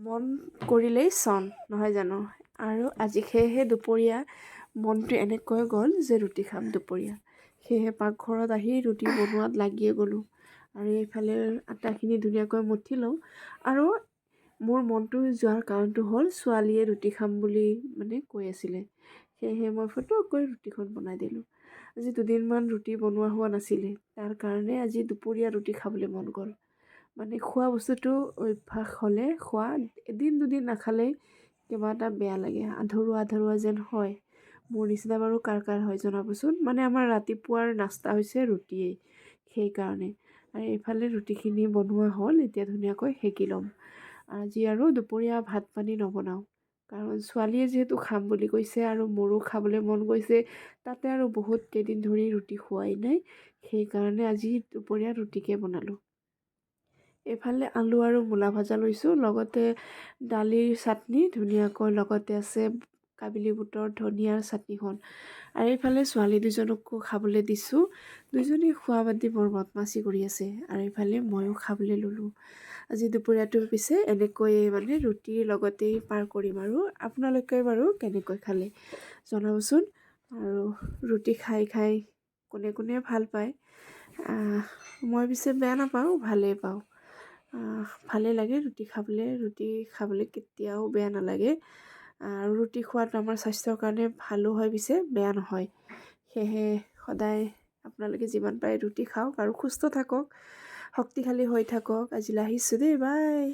মন কৰিলেই চন নহয় জানো। আৰু আজি সেয়েহে দুপৰীয়া মনটো এনেকৈ গ'ল যে ৰুটি খাম দুপৰীয়া। সেয়েহে পাকঘৰত আহি ৰুটি বনোৱাত লাগিয়ে গ'লোঁ। আৰু এইফালে আটাখিনি ধুনীয়াকৈ মঠি লওঁ। আৰু মোৰ মনটো যোৱাৰ কাৰণটো হ'ল ছোৱালীয়ে ৰুটি খাম বুলি কৈ আছিলে। সেয়েহে মই ফটককৈ ৰুটিখন বনাই দিলোঁ। আজি দুদিনমান ৰুটি বনোৱা হোৱা নাছিলে, তাৰ কাৰণে আজি দুপৰীয়া ৰুটি খাবলৈ মন গ'ল। খোৱা বস্তুটো অভ্যাস হ'লে খোৱা এদিন দুদিন নাখালেই কিবা এটা বেয়া লাগে, আধৰুৱা আধৰুৱা যেন হয়। মোৰ নিচিনা বাৰু কাৰ কাৰ হয় জনাবচোন। আমাৰ ৰাতিপুৱাৰ নাস্তা হৈছে ৰুটিয়েই, সেইকাৰণে। আৰু এইফালে ৰুটিখিনি বনোৱা হ'ল, এতিয়া ধুনীয়াকৈ সেকি ল'ম। আজি আৰু দুপৰীয়া ভাত পানী নবনাওঁ, কাৰণ ছোৱালীয়ে যিহেতু খাম বুলি কৈছে আৰু মোৰো খাবলৈ মন গৈছে, তাতে আৰু বহুত কেইদিন ধৰি ৰুটি খোৱাই নাই, সেইকাৰণে আজি দুপৰীয়া ৰুটিকে বনালোঁ। এইফালে আলু আৰু মূলা ভজা লৈছোঁ, লগতে দালিৰ চাটনি ধুনীয়াকৈ, লগতে আছে কাবিলি বুটৰ ধনিয়াৰ চাটনিখন। আৰু এইফালে ছোৱালী দুজনকো খাবলৈ দিছোঁ। দুইজনী খোৱা বাদ দি বৰ বদমাচি কৰি আছে। আৰু এইফালে ময়ো খাবলৈ ল'লোঁ। আজি দুপৰীয়াটো পিছে এনেকৈয়ে ৰুটিৰ লগতেই পাৰ কৰিম। আৰু আপোনালোকে বাৰু কেনেকৈ খালে জনাবচোন। আৰু ৰুটি খাই খাই কোনে কোনে ভাল পায়, মই পিছে বেয়া নাপাওঁ, ভালেই পাওঁ। ভালেই লাগে ৰুটি খাবলৈ কেতিয়াও বেয়া নালাগে। আৰু ৰুটি খোৱাটো আমাৰ স্বাস্থ্যৰ কাৰণে ভালো হয়, পিছে বেয়া নহয়। সেয়েহে সদায় আপোনালোকে যিমান পাৰে ৰুটি খাওক আৰু সুস্থ থাকক, শক্তিশালী হৈ থাকক। আজিলৈ আহিছোঁ দেই, বাই।